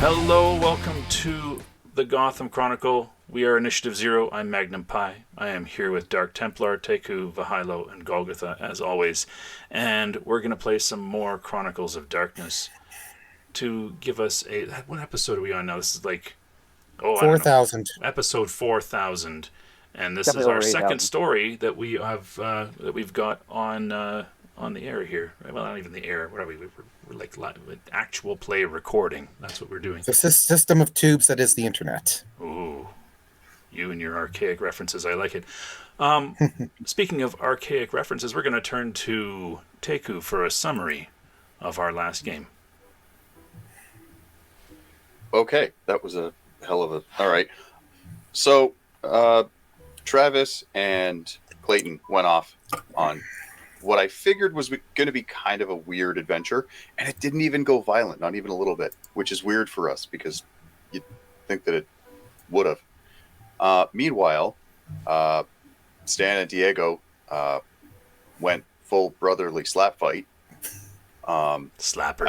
Hello, welcome to the Gotham Chronicle. We are Initiative Zero. I'm Magnum Pi. I am here with Dark Templar, Teku, Vahilo, and Golgotha, as always. And we're going to play some more Chronicles of Darkness to give us a... What episode are we on now? This is like... Oh, I don't know. 4,000. Episode 4,000. And this Definitely is our over second 8,000. story that we have that we've got on the air here. Well, not even the air. What are we? We're like actual play recording. That's what we're doing. The system of tubes that is the internet. Ooh, you and your archaic references. I like it. Speaking of archaic references, we're going to turn to Teku for a summary of our last game. Okay, that was a hell of a... All right. So, Travis and Clayton went off on what I figured was going to be kind of a weird adventure, and it didn't even go violent, not even a little bit, which is weird for us because you'd think that it would have. Meanwhile, Stan and Diego went full brotherly slap fight. Slappers.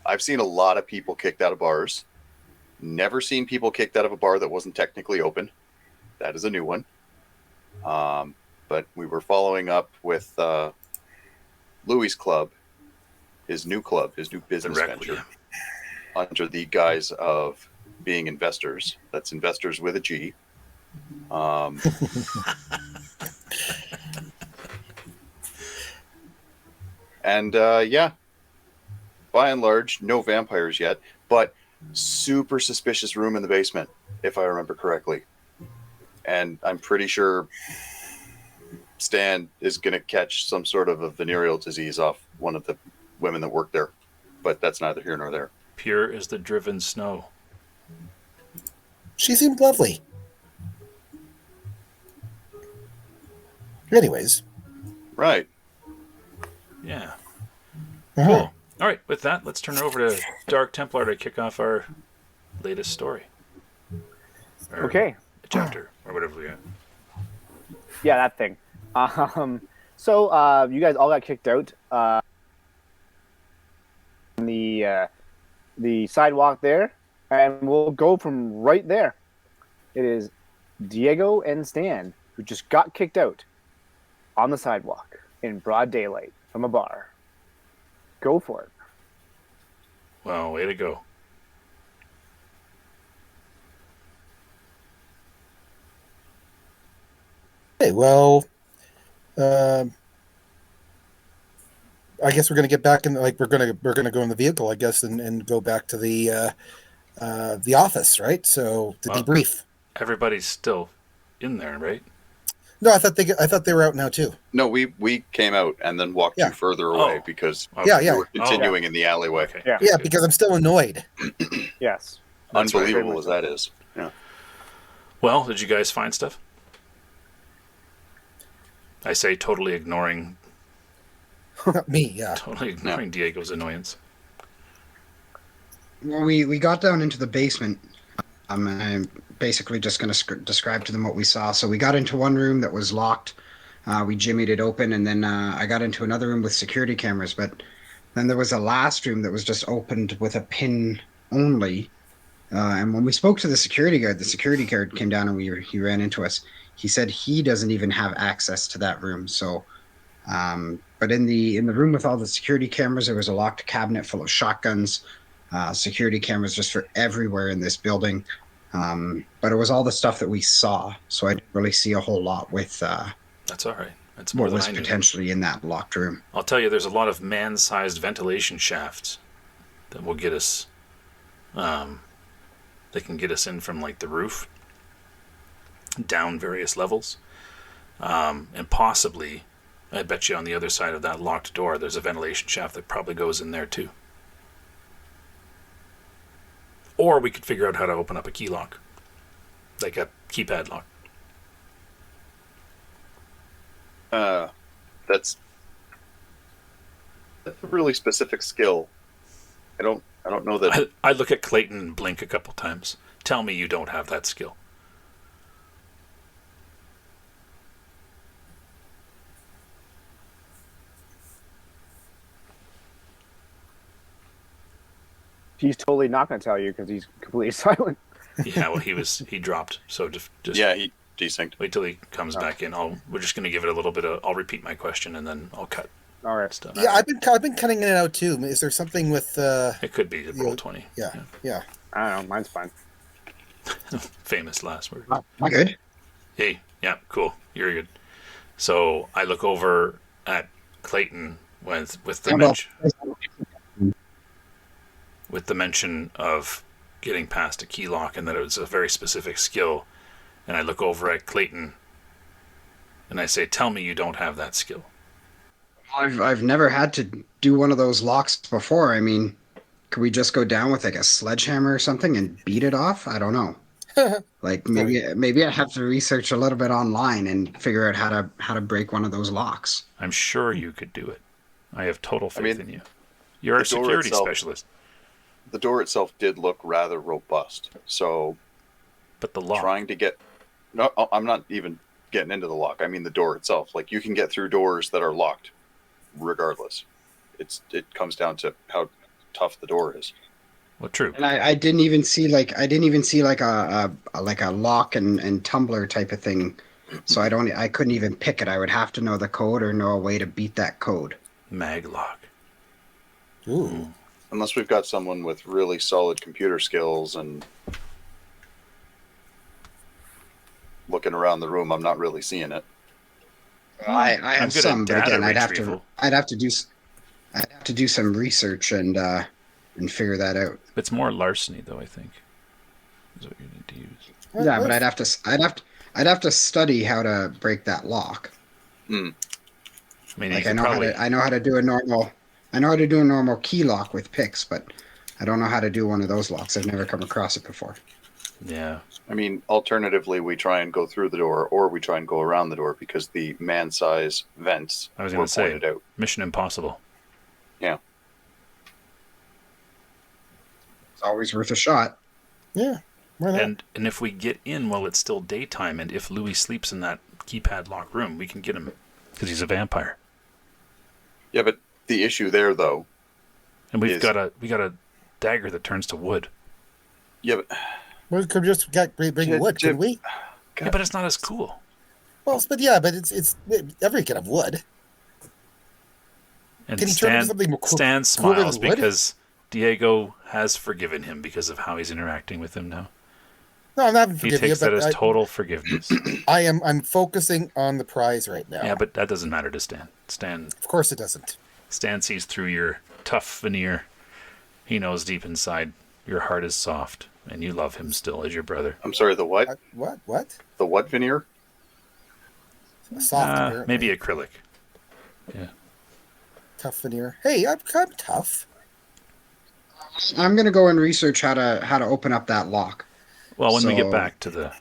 I've seen a lot of people kicked out of bars. Never seen people kicked out of a bar that wasn't technically open. That is a new one. But we were following up with Louis' club, his new business venture, under the guise of being investors. That's investors with a G. And yeah, by and large, no vampires yet, but super suspicious room in the basement, if I remember correctly. And I'm pretty sure Stan is going to catch some sort of a venereal disease off one of the women that work there. But that's neither here nor there. Pure as the driven snow. She seemed lovely. Anyways. Right. Yeah. Uh-huh. Cool. All right, with that, let's turn it over to Dark Templar to kick off our latest story. Or Okay. chapter, or whatever we got. Yeah, that thing. So you guys all got kicked out on the sidewalk there, and we'll go from right there. It is Diego and Stan who just got kicked out on the sidewalk in broad daylight from a bar. Go for it. Well, way to go. Okay, well, I guess we're gonna get back in. Like we're gonna go in the vehicle, I guess, and go back to the office, right? So to Well, debrief. Everybody's still in there, right? No, I thought they were out now too. No, we came out and then walked you further away because Yeah. we were continuing in the alleyway. Okay. Yeah. Yeah, because I'm still annoyed. Yes. That's Unbelievable right. as that is. Yeah. Well, did you guys find stuff? I say totally ignoring Me, yeah. Diego's annoyance. Well, we got down into the basement. I'm basically just going to describe to them what we saw. So we got into one room that was locked. We jimmied it open, and then I got into another room with security cameras. But then there was a last room that was just opened with a pin only. And when we spoke to the security guard came down and he ran into us. He said he doesn't even have access to that room. So, but in the room with all the security cameras, there was a locked cabinet full of shotguns. Security cameras just for everywhere in this building. But it was all the stuff that we saw. So I didn't really see a whole lot with That's all right. That's more what than was I knew. potentially in that locked room. I'll tell you, there's a lot of man-sized ventilation shafts that will get us. They can get us in from like the roof down various levels, and possibly, I bet you on the other side of that locked door, there's a ventilation shaft that probably goes in there too. Or we could figure out how to open up a key lock, like a keypad lock. That's a really specific skill. I don't know that. I look at Clayton and blink a couple times. Tell me you don't have that skill. He's totally not going to tell you because he's completely silent. Yeah, well, he dropped. So just Yeah, he desynced. wait till he comes back in. We're just gonna give it a little bit of. I'll repeat my question and then I'll cut All right. stuff. Yeah, I've been cutting in and out too. Is there something with? It could be the roll 20. Yeah. I don't know. Mine's fine. Famous last word. I'm good. Hey, yeah, cool. You're good. So I look over at Clayton with the mention of getting past a key lock and that it was a very specific skill. And I look over at Clayton and I say, "Tell me you don't have that skill." I've never had to do one of those locks before. I mean, could we just go down with like a sledgehammer or something and beat it off? I don't know. Like maybe I have to research a little bit online and figure out how to break one of those locks. I'm sure you could do it. I have total faith in you. You're a security specialist. The door itself did look rather robust. So, but the lock. Trying to get. No, I'm not even getting into the lock. I mean the door itself. Like you can get through doors that are locked, regardless. It comes down to how tough the door is. Well, true. And I didn't even see like a lock and tumbler type of thing. So I couldn't even pick it. I would have to know the code or know a way to beat that code. Maglock. Ooh. Unless we've got someone with really solid computer skills and looking around the room, I'm not really seeing it. I have some, but again, I'd have to do some research and figure that out. It's more larceny, though. I think is what you need to use. Yeah, but I'd have to study how to break that lock. Hmm. I mean, like I know how to do a normal key lock with picks, but I don't know how to do one of those locks. I've never come across it before. Yeah. I mean, alternatively, we try and go through the door, or we try and go around the door because the man-size vents I was were going to say pointed out. Mission Impossible. Yeah. It's always worth a shot. Yeah. Why not? And if we get in while it's still daytime, and if Louis sleeps in that keypad lock room, we can get him because he's a vampire. Yeah, but the issue there, though, and we got a dagger that turns to wood. Yeah, but We could just bring wood, could we? God. Yeah, but it's not as cool. Well, but it's every kind of wood. And Can he turn into something Stan cooler than smiles wood? because Diego has forgiven him because of how he's interacting with him now. No, I'm not He forgiving you, takes that but as total forgiveness. I'm focusing on the prize right now. Yeah, but that doesn't matter to Stan. Of course it doesn't. Stan sees through your tough veneer. He knows deep inside your heart is soft, and you love him still as your brother. I'm sorry, the what? What? The what veneer? Soft apparently. Maybe acrylic. Yeah. Tough veneer. Hey, I'm tough. I'm gonna go and research how to open up that lock. Well, when we get back to the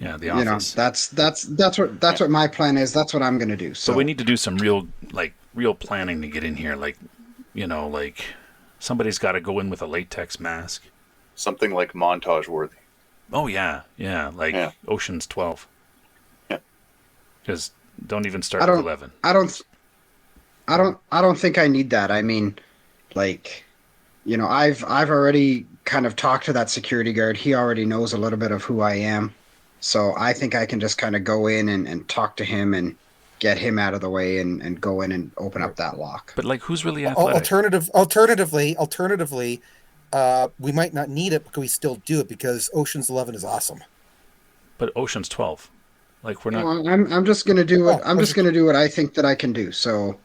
office, that's what my plan is. That's what I'm gonna do. So we need to do some real planning to get in here. Like somebody's got to go in with a latex mask. Something like montage worthy. Oh yeah, Ocean's 12. Yeah. Because don't even start with 11. I don't think I need that. I mean, I've already kind of talked to that security guard. He already knows a little bit of who I am. So I think I can just kind of go in and talk to him and get him out of the way and go in and open up that lock. But who's really athletic? Alternatively, we might not need it, but we still do it because Ocean's 11 is awesome. But Ocean's 12, we're not. Well, I'm just gonna do what gonna do what I think that I can do. So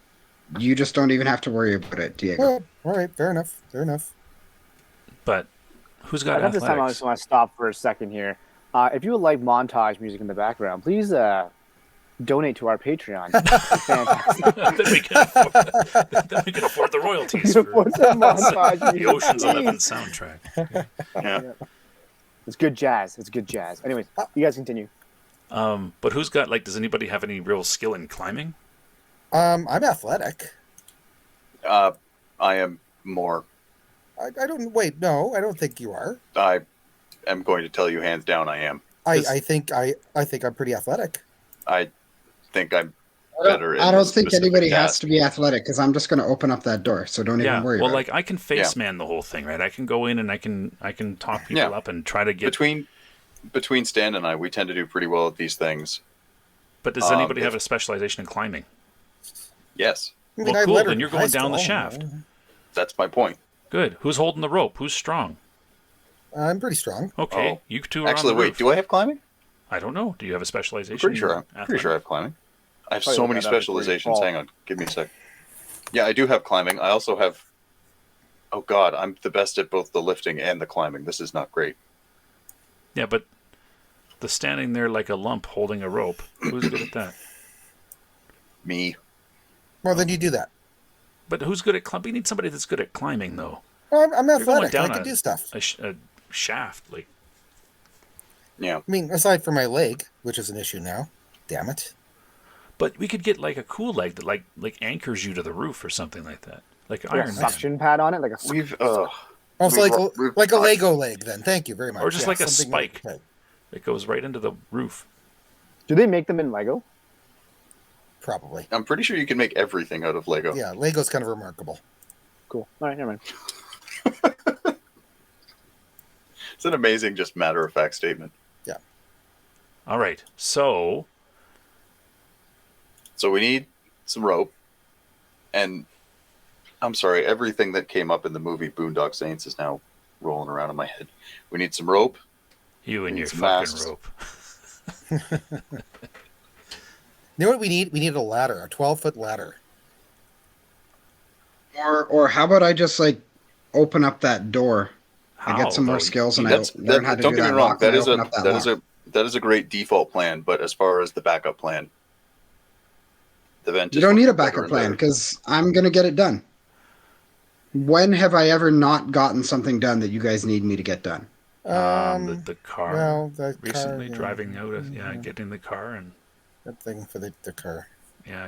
you just don't even have to worry about it, Diego. Well, all right, fair enough. But who's got athletics? This time I just want to stop for a second here. If you would like montage music in the background, please donate to our Patreon. It's fantastic. then we can afford the royalties for the Ocean's 11 soundtrack. Yeah. It's good jazz. Anyways, you guys continue. But who's got does anybody have any real skill in climbing? I'm athletic. I am more. I don't. Wait, no, I don't think you are. I am going to tell you hands down I am. I think I'm pretty athletic. I think I'm better. I in don't his think specific anybody has task. to be athletic because I'm just going to open up that door. So don't Yeah. even worry Well, about like it. I can face man the whole thing, right? I can go in and I can talk people up and try to get. Between Stan and I, we tend to do pretty well at these things. But does anybody have a specialization in climbing? Yes, I mean, Well, I cool. let her Then you're in going high down the school. shaft. that's my point. Good. Who's holding the rope? Who's strong? I'm pretty strong. Okay, Oh. you two are Actually, on the wait. roof. Do I have climbing? I don't know. Do you have a I'm specialization? pretty sure. in I'm pretty sure I have climbing. I have Probably so look many that up before you specializations. fall. Hang on, give me a sec. Yeah, I do have climbing. I also have. Oh God, I'm the best at both the lifting and the climbing. This is not great. Yeah, but the standing there like a lump holding a rope. Who's good at that? Me. Well, then you do that. But who's good at climbing? We need somebody that's good at climbing, though. Well, I'm You're going athletic. I down can do stuff. a shaft. Like, Yeah. I mean, aside from my leg, which is an issue now. Damn it. but we could get like a cool leg that like anchors you to the roof or something like that, like Like a Iron Man, suction pad on it, like a We've Also, we've like a touched- Lego leg. Then thank you very much. or just like a something spike like- that goes right into the roof. Do they make them in Lego? probably. I'm pretty sure you can make everything out of Lego. Yeah, Lego's kind of remarkable. Cool. All right, never mind. It's an amazing, just matter of fact statement. All right, so So we need some rope, and I'm sorry, everything that came up in the movie Boondock Saints is now rolling around in my head. We need some rope. you and your Needs fucking masks. rope. You know what we need? We need a ladder, a 12-foot ladder. Or how about I just like open up that door? I How, get some more though? skills and That's, I learn how to don't do get that me wrong. lock That and I is open up that lock. that is a great default plan. But as far as the backup plan, the vent. You is don't need a looking better backup and plan better. because I'm gonna get it done. When have I ever not gotten something done that you guys need me to get done? The car. well, the recently car, yeah. driving out of getting in the car and That thing for the car.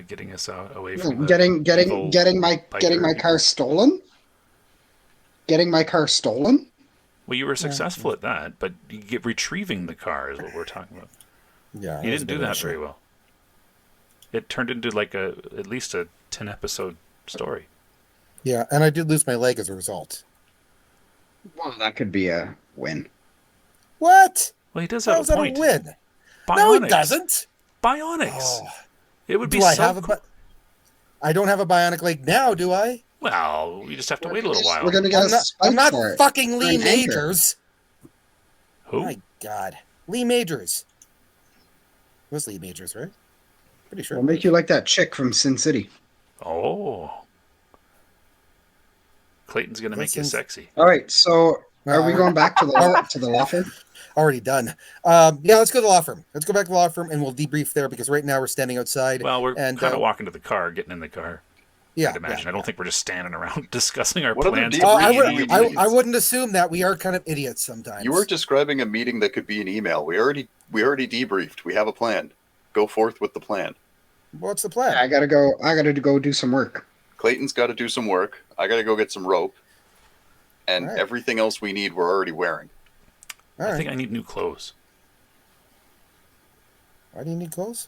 getting us out away No, from the getting evil my biker. car stolen. Getting my car stolen. Well, you were successful at that, but you get retrieving the car is what we're talking about. Yeah, You that was didn't a do bit of an that issue. very well. It turned into like at least a 10-episode story. Yeah, and I did lose my leg as a result. Well, that could be a win. What? Well, he does How have is a that point. a win? Bionics. No, it doesn't. Bionics. Oh, It would be do I so have cool. I don't have a bionic leg now, do I? Well, you just have to wait a little while. We're gonna get I'm a not, spike I'm not for it. fucking Lee an anchor. Majors. Who? My God, Lee Majors. It was Lee Majors, right? Pretty sure. We'll make you like that chick from Sin City. Oh. Clayton's going to make you Listen. sexy. All right, so are we Uh, going back to the law firm? Already done. Yeah, let's go to the law firm. Let's go back to the law firm and we'll debrief there because right now we're standing outside. Well, we're and, kind of walking to the car, getting in the car. Yeah, I'd imagine. yeah, I don't think we're just standing around discussing our What other plans. deal- to Oh, read emails. I wouldn't assume that. We are kind of idiots sometimes. You were describing a meeting that could be an email. We already debriefed. We have a plan. Go forth with the plan. What's the plan? I gotta go do some work. Clayton's got to do some work. I got to go get some rope. And All right. everything else we need, we're already wearing. All I right. think I need new clothes. Why do you need clothes?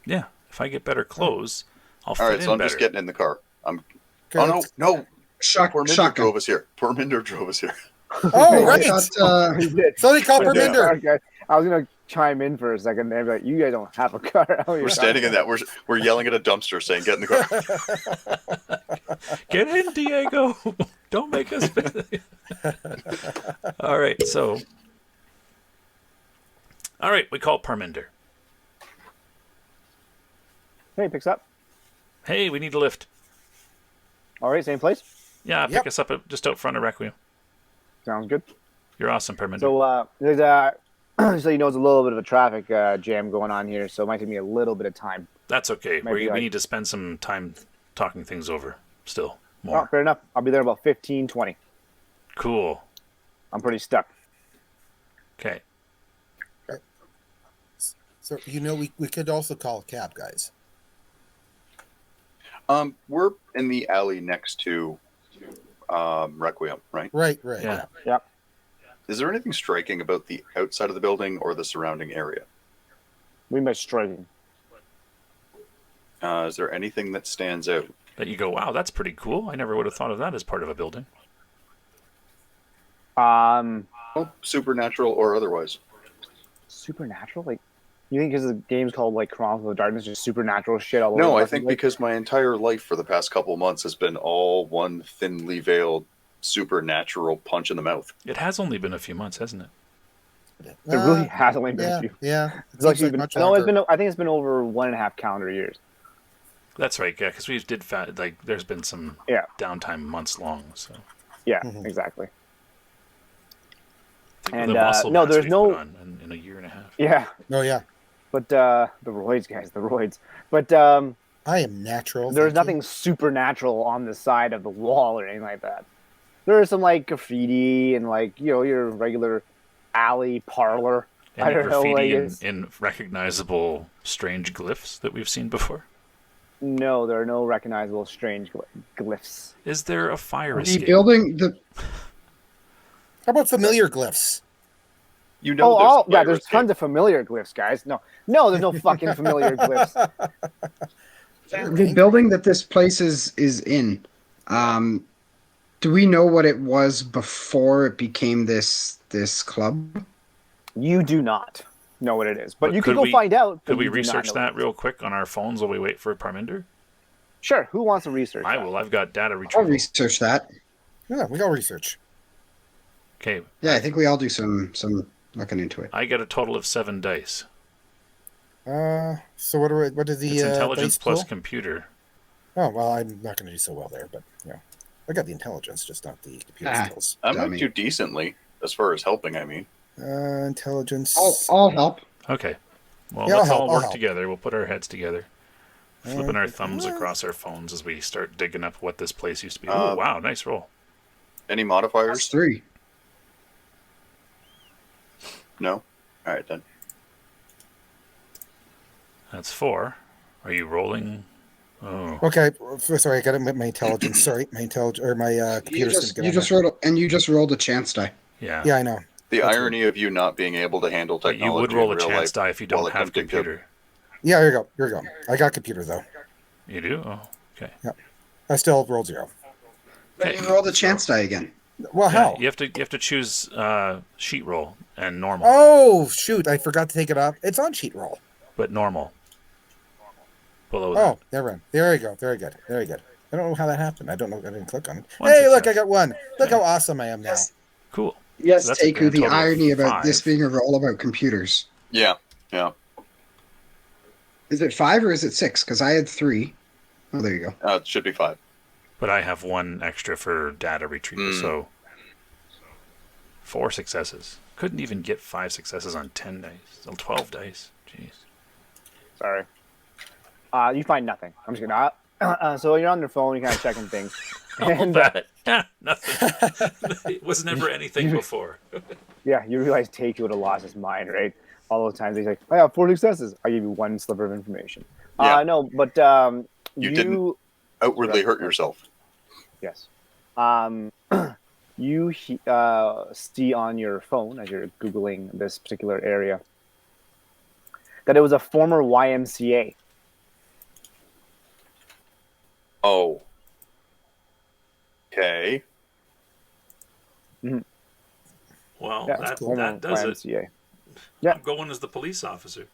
Yeah. If I get better clothes, I'll fit All right, in so I'm better. just getting in the car. Okay, Oh, no, let's- no. Porminder Shotgun. drove us here. Porminder drove us here. Oh, I right. thought, He did. So they call Yeah. Perminder. Okay. I was gonna chime in for a second and be like, "You guys don't have a car." We're standing in that. We're yelling at a dumpster saying, "Get in the car." Get in, Diego. Don't make us. All right, so. All right, we call Parminder. Hey, picks up. Hey, we need a lift. All right, same place. Yeah, pick Yep. us up just out front of Requiem. Sounds good. You're awesome, Parminder. So there's so you know, it's a little bit of a traffic jam going on here, so it might take me a little bit of time. That's okay. Maybe We I- need to spend some time talking things over still. Oh, More. fair enough. I'll be there in about 15, 20. Cool. I'm pretty stuck. Okay. So, we could also call a cab, guys. We're in the alley next to Requiem, right? Right. Yeah. Yeah. Is there anything striking about the outside of the building or the surrounding area? We met striking. Is there anything that stands out? That you go, wow, that's pretty cool. I never would have thought of that as part of a building. Um, Well, supernatural or otherwise. supernatural? Like, you think because the game's called like Chronicle of Darkness, just supernatural shit all over? No, I left and think right? because my entire life for the past couple months has been all one thinly veiled supernatural punch in the mouth. It has only been a few months, hasn't it? It really has only been yeah, a few. yeah. It's Seems actually like been. much No, it's longer. been. I think it's been over 1.5 calendar years. That's right, yeah, because we did like there's been some Yeah. downtime months long. So Yeah, Mhm. exactly. think And, of the muscle no, mass there's we've no- put on in a year and a half. Yeah, Oh yeah, but the roids, guys, the roids. But I am natural. there's thank you. nothing supernatural on the side of the wall or anything like that. There is some like graffiti and like your regular alley parlor. I Any don't know, graffiti like, in, it's- in recognizable strange glyphs that we've seen before? No, there are no recognizable strange glyphs. Is there a fire The escape? building, the How about familiar glyphs? You know, Yeah, there's tons of familiar glyphs, guys. No, there's no fucking familiar glyphs. the building that this place is in. Do we know what it was before it became this club? You do not know what it is, but But you can could go we- find out. but Could we you do not research know what that it is. real quick on our phones while we wait for Parminder? Sure. Who wants to research? I that? will. I've got data I'll retrieval. research that. Yeah, we got research. Okay. Yeah, I think we all do some looking into it. I get a total of 7 dice. So what is the It's intelligence dice plus pool? computer. Oh well, I'm not going to do so well there, but I got the intelligence, just not the computer Ah. skills. I might Dummy. do decently as far as helping. I mean, Intelligence. I'll help. Okay. Well, Yeah, let's I'll all help, I'll work help. together. We'll put our heads together. Flipping our thumbs Okay. across our phones as we start digging up what this place used to be. Uh, Oh, wow. Nice roll. any That's modifiers? 3. No. All right then. That's 4. Are you rolling? Oh. Okay, sorry, I got it. My intelligence. Sorry, my intelligence or my You computer's just going you to just rolled a chance die. Yeah. Yeah, I know. The That's irony of you not being able to handle But technology you would roll a in real chance life die if you while don't have attempting to- computer. Yeah, here you go. Here you go. I got computer though. You do? Oh, okay. I still rolled 0. But you rolled a chance die again. Well, Yeah, how? you have to choose sheet roll and normal, Oh shoot! I forgot to take it off. It's on sheet roll. but normal. Below Oh, never mind. There you go. Very good. Very good. I don't know how that happened. I don't know. I didn't click on it. One Hey, look! I success. got 1. Look how awesome I am now. that. Cool. Yes, So that's a Taku, grand the total of irony about this 5. being a roll about computers. Yeah. Yeah. Is it 5 or is it 6? Because I had 3. Oh, there you go. It should be 5. But I have 1 extra for data retrieval, so 4 successes. Couldn't even get 5 successes on 10 dice. Still 12 dice. Jeez. Sorry. You find nothing. I'm just gonna. So you're on your phone, you're kind of checking things, and That. Nothing. It was never anything before. yeah, you realize Take would have lost his mind, right? All those times he's like, "I have 4 successes. I give you 1 sliver of information." Yeah. No, but You didn't. Outwardly hurt yourself. Yes. You see on your phone as you're Googling this particular area that it was a former YMCA. Oh. Okay. Well, Yeah, that, former that does it. YMCA. Yeah. I'm going as the police officer.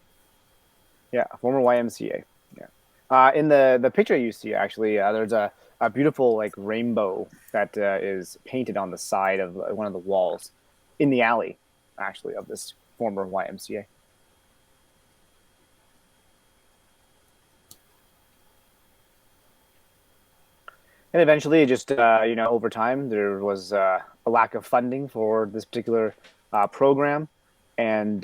Yeah, a former YMCA. Yeah. In the picture you see, actually, there's a beautiful like rainbow that is painted on the side of one of the walls in the alley, actually, of this former YMCA. And eventually, just over time, there was a lack of funding for this particular program, and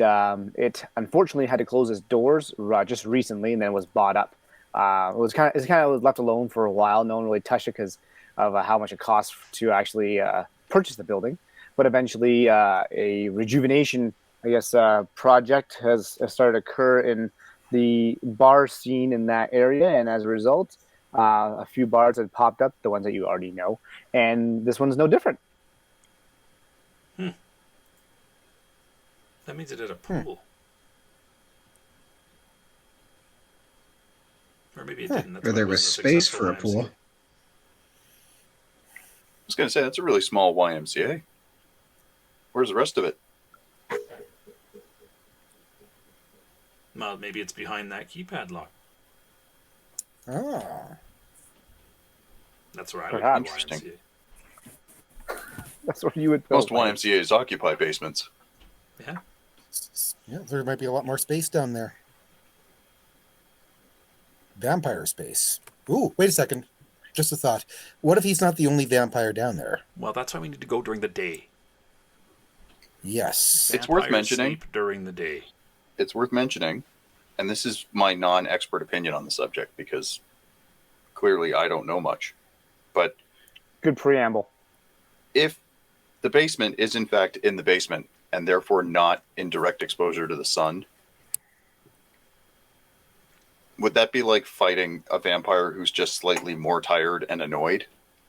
it unfortunately had to close its doors just recently, and then was bought up. It was kind of left alone for a while. No one really touched it because of how much it costs to actually purchase the building. But eventually, a rejuvenation, I guess, project has started to occur in the bar scene in that area, and as a result, a few bars had popped up, the ones that you already know, and this one's no different. That means it at a pool. Or maybe it didn't. That's Or why it there was wasn't a space successful for a pool. YMCA. I was going to say, that's a really small YMCA. Where's the rest of it? Well, maybe it's behind that keypad lock. Ah. That's where I would Perhaps. go Interesting. YMCA. That's what you would. Most YMCA's occupy basements. Yeah. Yeah, there might be a lot more space down there. Vampire space. Ooh, wait a second. Just a thought. What if he's not the only vampire down there? Well, that's why we need to go during the day. Yes. It's worth Vampires mentioning. sleep during the day. It's worth mentioning, and this is my non-expert opinion on the subject because clearly I don't know much. But Good preamble. if the basement is in fact in the basement and therefore not in direct exposure to the sun, would that be like fighting a vampire who's just slightly more tired and annoyed?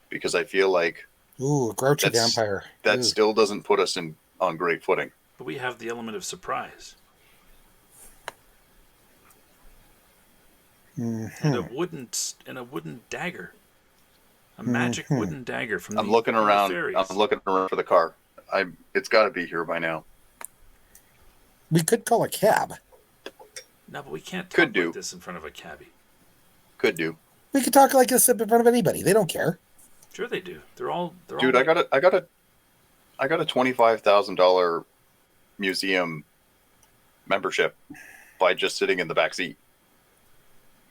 Because I feel like Ooh, a grouchy That's- vampire. that Ooh. still doesn't put us on great footing. But we have the element of surprise. Mhm. And a wooden dagger. A magic wooden dagger from I'm looking from the around. fairies. I'm looking around for the car. It's got to be here by now. We could call a cab. No, but we can't talk Could do. like this in front of a cabbie. Could do. We could talk like this in front of anybody. They don't care. Sure they do. They're all Dude, I got a $25,000 museum membership by just sitting in the back seat.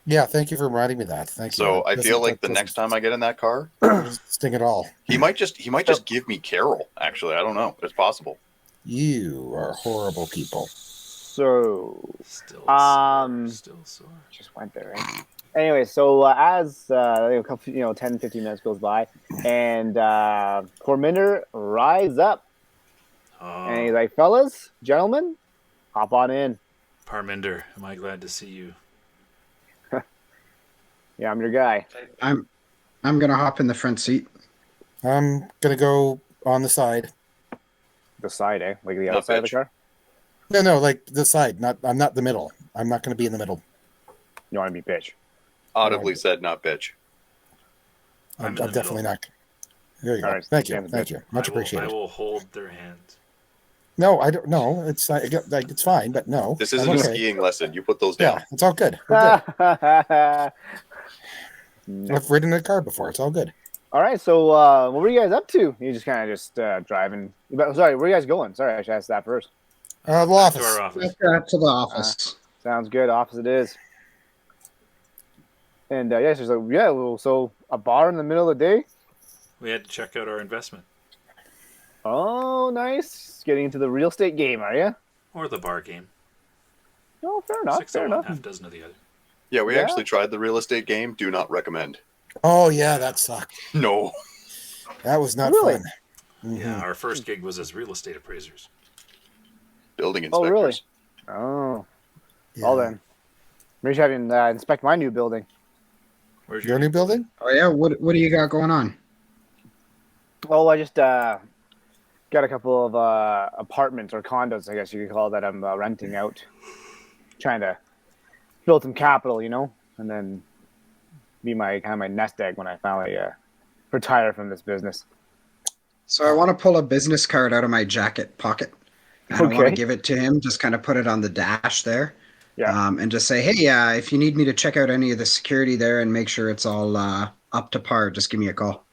Yeah, thank you for reminding me that. Thank you. So I Doesn't- feel like the doesn't next time I get in that car, sting at all. he might just give me Carol. Actually, I don't know. It's possible. You are horrible people. So still sore. just went there, right? Anyway, so as a couple, 10, 15 minutes goes by, and Corminder rides up, and he's like, "Fellas, gentlemen, hop on in. Parminder, am I glad to see you? Yeah, I'm your guy." I'm gonna hop in the front seat. I'm gonna go on the side. The side, eh? Like the Not outside of the bitch. car. No, like the side. I'm not the middle. I'm not gonna be in the middle. You want to be bitch? Audibly said, not bitch. I'm I'm in the definitely middle. not. There you go. All right, Thank you. Sam's Thank bitch. you. Much I appreciated. will hold their hands. No, I don't. No, it's like it's fine, but no. This I'm isn't a okay. skiing lesson. You put those down. Yeah, it's all good. We're good. No. I've ridden in a car before. It's all good. All right, so what were you guys up to? You just kind of driving. Sorry, where are you guys going? Sorry, I should ask that first. The To office. our office. Let's go to the office. Sounds good. Office it is. And yes, there's so a bar in the middle of the day. We had to check out our investment. Oh, nice. Getting into the real estate game, are you? Or the bar game. Oh, fair enough. 6 Fair of one, enough. half dozen of the other. Yeah, we Yeah. actually tried the real estate game. Do not recommend. Oh yeah, that sucked. No. That was not Really? fun. Mhm. Yeah, our first gig was as real estate appraisers. Building Oh, inspectors. really? Oh, Yeah. well then. Maybe you should have him inspect my new building. Where's Your new building? Oh yeah, what do you got going on? Oh, I just got a couple of apartments or condos, I guess you could call that. I'm renting out, trying to build some capital, and then be my nest egg when I finally retire from this business. So I want to pull a business card out of my jacket pocket. I don't want Okay. to give it to him. Just kind of put it on the dash there. Yeah. And just say, hey, if you need me to check out any of the security there and make sure it's all up to par, just give me a call.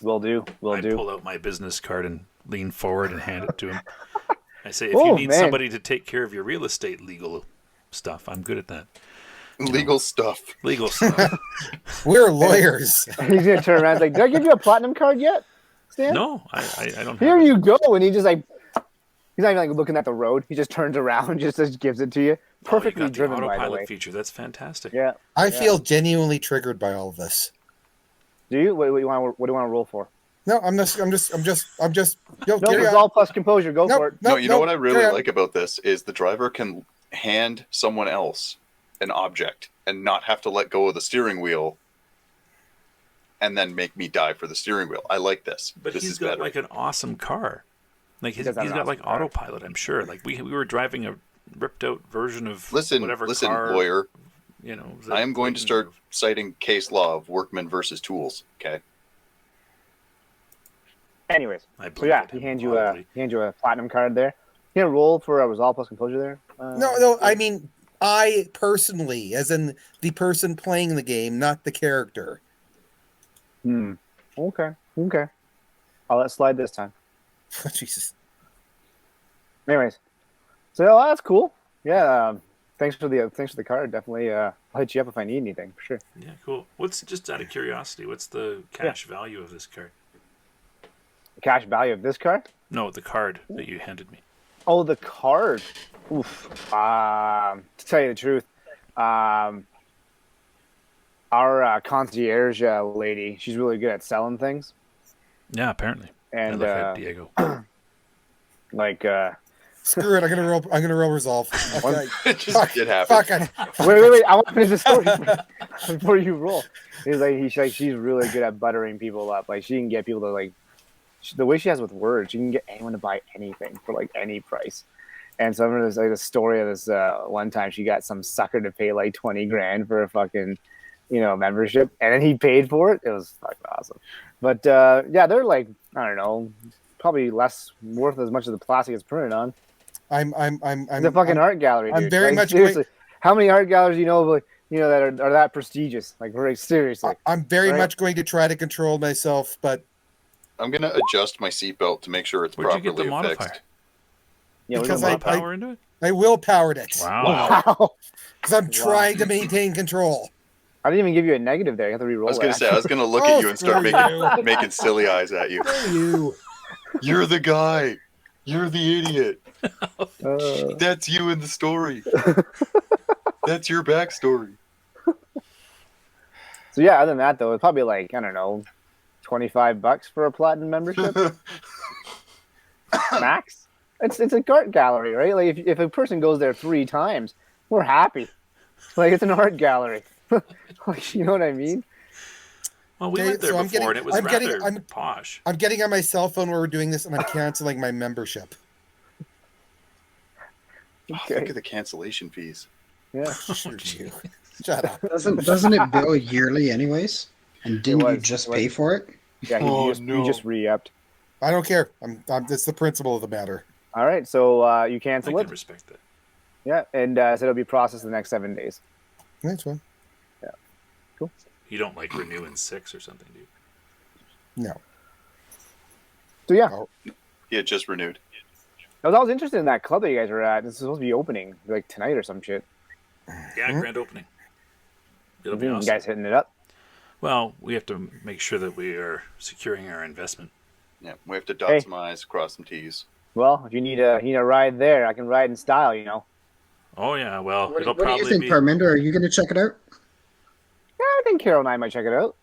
Will do. I pull out my business card and lean forward and hand it to him. I say, if Oh, you need man. somebody to take care of your real estate legal stuff, I'm good at that. Legal stuff. Legal stuff. We're lawyers. He's gonna turn around and like, did I give you a platinum card yet, Stan? No, I don't Here have it. you go. And he just he's not even looking at the road. He just turns around and just gives it to you. Oh, you Perfectly got the driven, by the autopilot way. feature. That's fantastic. Yeah. I feel genuinely triggered by all of this. Do you? What do you want to roll for? No, I'm just. Yo, No, carry it's on. all plus composure. Go Nope, for it. nope, No, you know what I nope, really carry on. like about this is the driver can hand someone else an object and not have to let go of the steering wheel and then make me die for the steering wheel. I like this. But This he's is got better. like an awesome car. Like he's does have got an like awesome car. autopilot, I'm sure. Like we were driving a ripped out version of Listen, whatever car. lawyer. I am going to start citing case law of workmen versus tools. Okay. Anyways, I so yeah, blinked he at hands him you audibly. a platinum card there. You can roll for a resolve plus composure there. No, I mean, I personally, as in the person playing the game, not the character. Okay. I'll let it slide this time. Jesus. Anyways, so that's cool. Yeah, thanks for the card. Definitely, I'll hit you up if I need anything for sure. Yeah, cool. What's just out of curiosity? What's the cash value of this card? The cash value of this card? No, the card that you handed me. Oh, the card. Oof. To tell you the truth, our concierge lady, she's really good at selling things. Yeah, apparently. And I look at Diego. Screw it! I'm gonna roll resolve. Okay. It happened. Wait! I want to finish the story before you roll. She's really good at buttering people up. Like she can get people to the way she has with words, she can get anyone to buy anything for like any price. And so I remember there's like a story of this one time she got some sucker to pay like 20 grand for a fucking, membership, and then he paid for it. It was fucking awesome. But yeah, they're like, I don't know, probably less worth as much as the plastic it's printed on. I'm the fucking art gallery. Dude. I'm very much seriously. How many art galleries do you know that are that prestigious? Like, very seriously. I'm very much going to try to control myself, but I'm gonna adjust my seatbelt to make sure it's Where'd you get the properly modifier? fixed. Yeah, because Power into it? I will powered it. Wow. Because I'm trying to maintain control. I didn't even give you a negative there. I have to re-roll. I was gonna say I was gonna look at you and start making silly eyes at you. You're the guy. You're the idiot. That's you in the story. That's your backstory. So yeah, other than that though, it's probably like, I don't know, $25 for a platinum membership. Max. It's a art gallery, right? Like if a person goes there 3 times, we're happy. Like it's an art gallery. Like, you know what I mean? Well, we went there before, and it was rather posh. I'm getting on my cell phone where we're doing this, and I'm canceling my membership. Think of the cancellation fees. Yeah. Shut up. Doesn't it bill yearly anyways? And didn't you just pay for it? Yeah, he just re-upped. I don't care. It's the principle of the matter. All right, so you cancel I it. can respect that. Yeah, and so it'll be processed in the next 7 days. That's fine. Yeah. Cool. You don't renew in 6 or something, do you? No. So yeah. Yeah, just renewed. I was interested in that club that you guys are at. It's supposed to be opening like tonight or some shit. Yeah, grand opening. It'll be You awesome. guys hitting it up? Well, we have to make sure that we are securing our investment. Yeah, we have to dot some I's, cross some T's. Well, if you need a ride there, I can ride in style, Oh yeah, well, What it'll do probably you think, be. Parminder? Are you going to check it out? Yeah, I think Carol and I might check it out.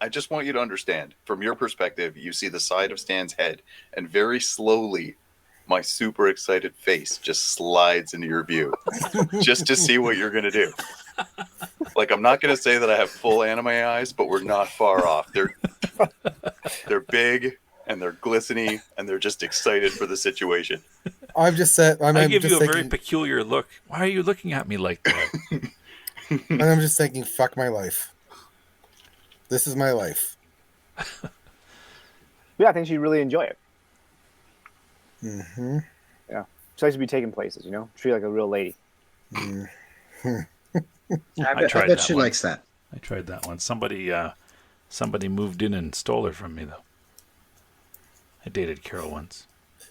I just want you to understand, from your perspective, you see the side of Stan's head, and very slowly, my super excited face just slides into your view, just to see what you're going to do. Like, I'm not going to say that I have full anime eyes, but we're not far off. They're big, and they're glistening, and they're just excited for the situation. I give you a very peculiar look. Why are you looking at me like that? And I'm just thinking, fuck my life. This is my life. Yeah, I think she'd really enjoy it. Mm-hmm. Yeah. She likes to be taking places, treat like a real lady. Mm-hmm. I bet she likes that. I tried that one. Somebody moved in and stole her from me, though. I dated Carol once.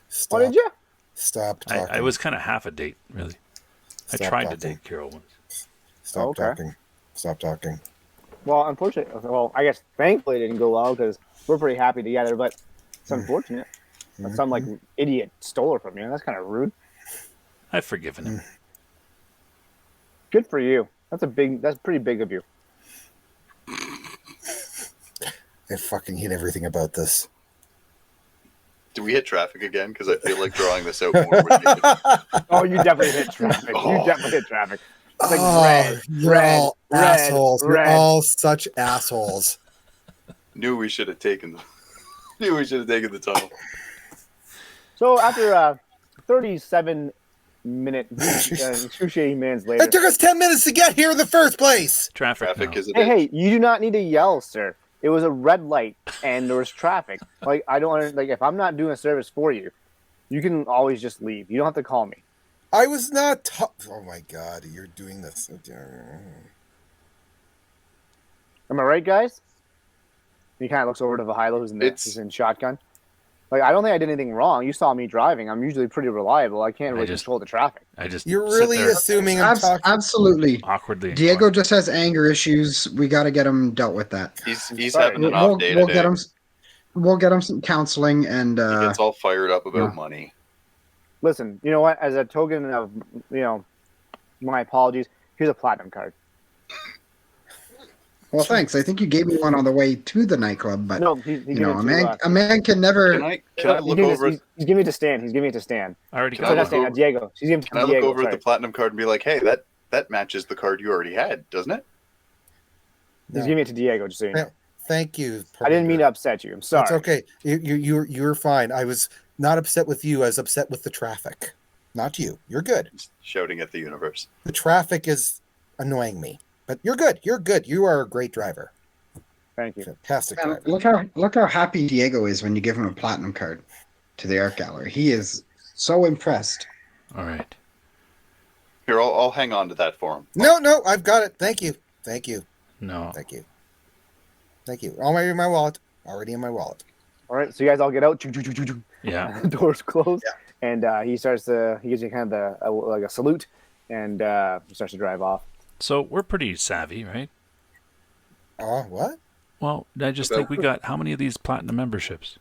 Stop. Oh, did you? Stop talking. I was kind of half a date, really. I tried to date Carol once. Stop talking. Stop talking. Well, unfortunately, I guess thankfully it didn't go well because we're pretty happy together, but it's unfortunate. That some idiot stole her from you. That's kind of rude. I've forgiven him. Good for you. That's pretty big of you. I fucking hate everything about this. Do we hit traffic again? Because I feel like drawing this out more would be... Oh, you definitely hit traffic. You definitely hit traffic. It's like you're all assholes. You're all such assholes. Knew we should have taken the tunnel. So after 37 minute, 2 shady minutes later. It took us 10 minutes to get here in the first place. Traffic Traffic now. is a Hey, bitch. you do not need to yell, sir. It was a red light and there was traffic. Like I don't like if I'm not doing a service for you, you can always just leave. You don't have to call me. I was not. Oh my God, you're doing this. Am I right, guys? He kind of looks over to Vahilo, who's in shotgun. Like I don't think I did anything wrong. You saw me driving. I'm usually pretty reliable. I can't really control the traffic. I just You're sit really there assuming I'm talking. Absolutely. awkwardly. and Diego quiet. just has anger issues. We got to get him dealt with that. He's Sorry. having an off day We'll today. get him. We'll get him some counseling and. He gets all fired up about yeah. money. Listen, you know what? As a token of my apologies, here's a platinum card. Well, thanks. I think you gave me one on the way to the nightclub, but No, he you know, gave it to, a man can never. Can I look over? He's giving it to Stan. He's giving it to Stan. I already Can got I Not look one. Stan, Diego. She's giving it Can to I look Diego. over at Sorry. the platinum card and be like, hey, that matches the card you already had, doesn't it? He's No. giving it to Diego. Just so you know. Thank you. I didn't mean to upset you. I'm sorry. It's okay. You're fine. I was not upset with you. I was upset with the traffic. Not you. You're good. Just shouting at the universe. The traffic is annoying me, but you're good. You're good. You are a great driver. Thank you. Fantastic Man, driver. look how happy Diego is when you give him a platinum card to the art gallery. He is so impressed. All right. Here, I'll hang on to that for him. No, I've got it. Thank you. Thank you. No. Thank you. Thank you. Already in my wallet. Already in my wallet. All right, so you guys all get out. Yeah. The doors close, and he gives you kind of like a salute, and he starts to drive off. So we're pretty savvy, right? What? Well, I just think we got how many of these platinum memberships?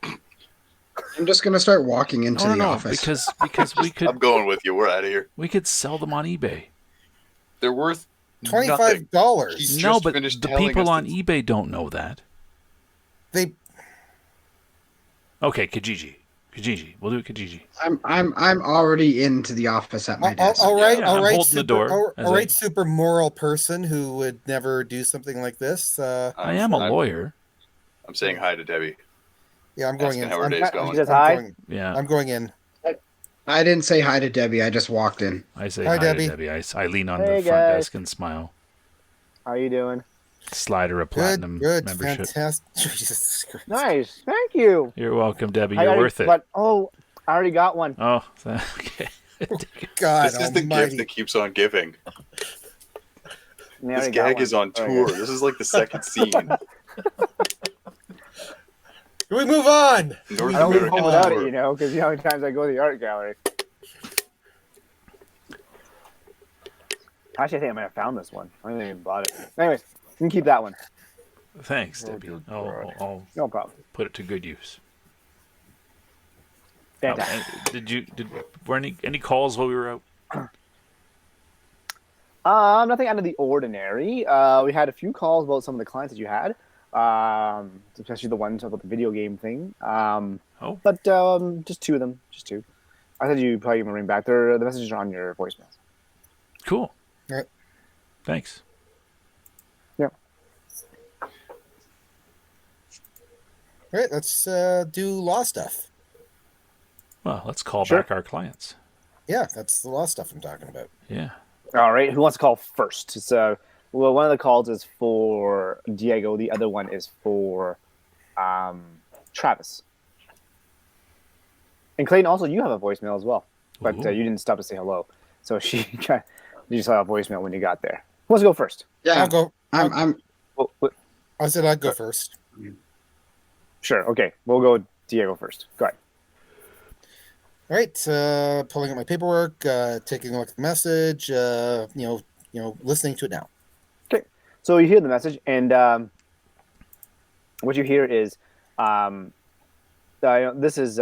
I'm just gonna start walking into the office. because we I'm could going with you. We're out of here. sell them on eBay. They're worth nothing. $25. He's No, just but finished the telling people us on that- eBay don't know that. They Okay, Kijiji. We'll do it Kijiji. I'm already into the office at my desk. all right, Yeah, all I'm right, holding the door as all I- right, super moral person who would never do something like this. I am a lawyer. I'm saying hi to Debbie. Yeah, I'm going Asking in. how her I'm, day's She going. says I'm hi. going, Yeah. I'm going in. I didn't say hi to Debbie. I just walked in. I say Hi, hi, Debbie. to Debbie. I lean on Hey, the front guys. desk and smile. How you doing? Slide her a platinum Good, membership. fantastic. Jesus Christ. Nice, thank you. You're welcome, Debbie. I You're already- worth it. But I already got one. Oh, okay. God This is the gift almighty. that keeps on giving. I This already got gag one. is on There tour. you go. This is like the second scene. Can we move on? North I don't leave American home without tour. it, because you know how many times I go to the art gallery. Actually, I think I might have found this one. I didn't even bought it. Anyways, you can keep that one. Thanks, Debbie. good I'll No problem. put it to good use. Fantastic. And were any calls while we were out? Nothing out of the ordinary. We had a few calls about some of the clients that you had, especially the ones about the video game thing. But just two of them, just two. I said you probably gonna ring back. The messages are on your voicemails. Cool. Right. Thanks. Yeah. All right, let's do law stuff. Well, let's call Sure. back our clients. Yeah, that's the law stuff I'm talking about. Yeah. All right. Who wants to call first? It's one of the calls is for Diego. The other one is for Travis. And Clayton, also you have a voicemail as well, but Ooh. you didn't stop to say hello. So you just saw a voicemail when you got there. Who wants to go first? Yeah, I'll go. I'm I said I'd go first. Sure. Okay. We'll go Diego first. Go ahead. All right, pulling up my paperwork, taking a look at the message, listening to it now. Okay. So you hear the message, and what you hear is, this is,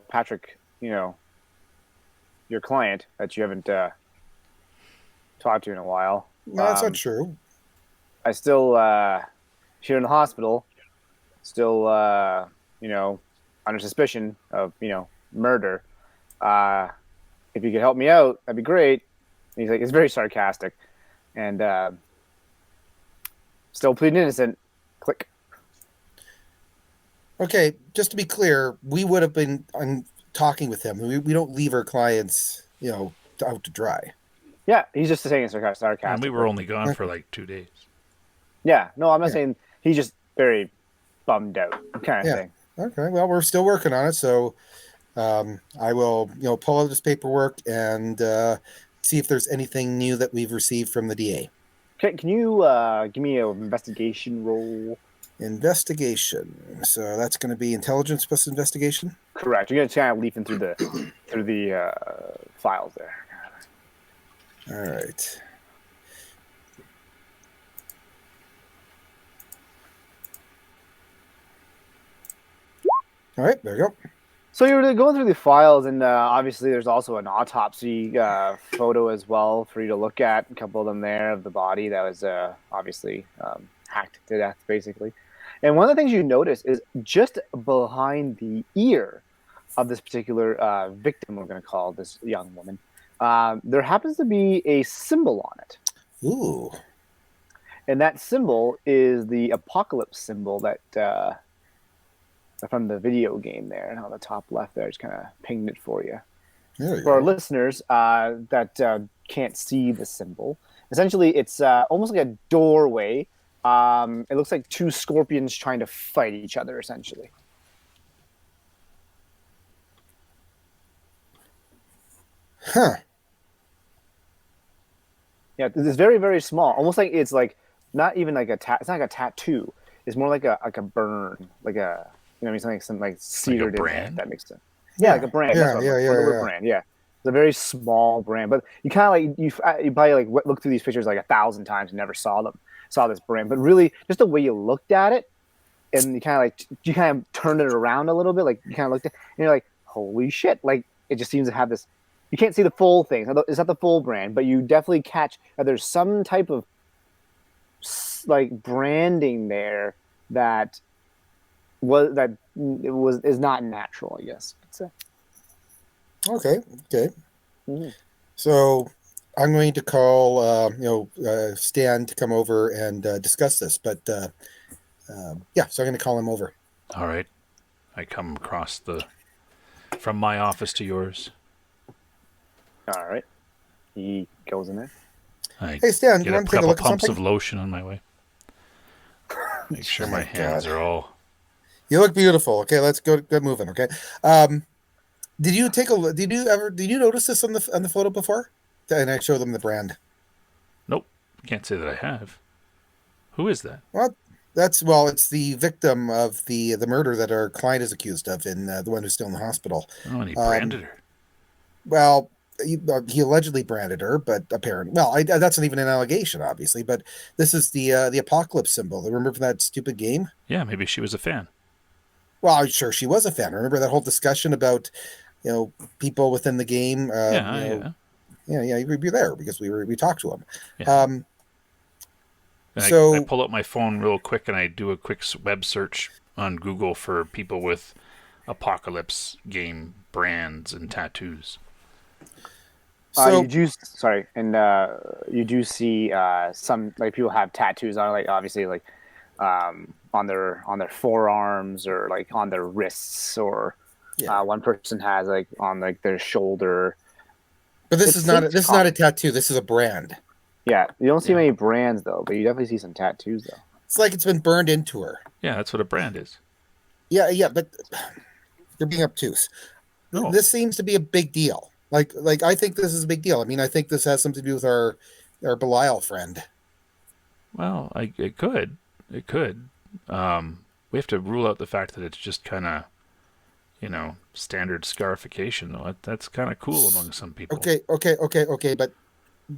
Patrick, your client that you haven't talked to in a while. No, that's not true. I still, here in the hospital, still, under suspicion of, murder. If you could help me out, that'd be great. And he's like, it's very sarcastic. And still pleading innocent. Click. Okay, just to be clear, we would have been talking with him. We don't leave our clients, out to dry. Yeah, he's just saying it sarcastically. And we were only gone for like 2 days. Yeah, no, I'm not Yeah. saying he's just very bummed out kind of Yeah. thing. Okay, well, we're still working on it, so I will, pull out this paperwork and see if there's anything new that we've received from the DA. Okay, can you give me an investigation roll? Investigation. So that's going to be intelligence plus investigation. Correct. You're gonna kind of leafing through the files there. All right. All right, there you go. So you're going through the files, and obviously there's also an autopsy photo as well for you to look at. A couple of them there of the body that was obviously hacked to death, basically. And one of the things you notice is just behind the ear of this particular victim, we're going to call this young woman, there happens to be a symbol on it. Ooh. And that symbol is the apocalypse symbol that from the video game there. And on the top left there, just kind of pinged it for you. There you For our go. listeners that can't see the symbol, essentially it's almost like a doorway. It looks like two scorpions trying to fight each other, essentially. Huh. Yeah, it's very, very small. Almost like it's like not even like it's not like a tattoo. It's more like a burn, like a something like seared in there, brand? if that makes sense. Yeah, like a brand. Yeah, That's what I'm yeah, looking for, the yeah, word yeah. brand. Yeah, it's a very small brand, but you kind of like you probably like look through these pictures like 1,000 times and never saw this brand. But really, just the way you looked at it, and you kind of turned it around a little bit, like you kind of looked at, it, and you're like, holy shit! Like it just seems to have this. You can't see the full thing. It's not the full brand, but you definitely catch that there's some type of like branding there that is not natural, I guess. Okay. Mhm. So I'm going to call, Stan to come over and discuss this. But so I'm going to call him over. All right. I come across from my office to yours. All right. He goes in there. I Hey, Stan, do get you a want to take a couple look at pumps something? of lotion on my way. Make sure Oh my my hands God. are all. You look beautiful. Okay, let's get moving. Okay. Did you notice this on the photo before? And I showed them the brand. Nope. Can't say that I have. Who is that? Well, it's the victim of the murder that our client is accused of, and the one who's still in the hospital. Oh, and he branded her. Well, he allegedly branded her, but apparently, that's not even an allegation, obviously. But this is the apocalypse symbol. Remember from that stupid game? Yeah, maybe she was a fan. Well, I'm sure she was a fan. Remember that whole discussion about, people within the game. Yeah. You'd be there because we talked to him. Yeah. And So I pull up my phone real quick and I do a quick web search on Google for people with apocalypse game brands and tattoos. So you do see some like people have tattoos on, like obviously like on their forearms or like on their wrists, or one person has like on like their shoulder. but this is not a tattoo. This is a brand. Yeah, you don't see many brands though, but you definitely see some tattoos though. It's like it's been burned into her. Yeah, that's what a brand is. Yeah, but you're being obtuse. No. This seems to be a big deal. Like I think this is a big deal. I mean, I think this has something to do with our Belial friend. Well, it could. It could. We have to rule out the fact that it's just kind of, standard scarification, though. That's kind of cool among some people. Okay. But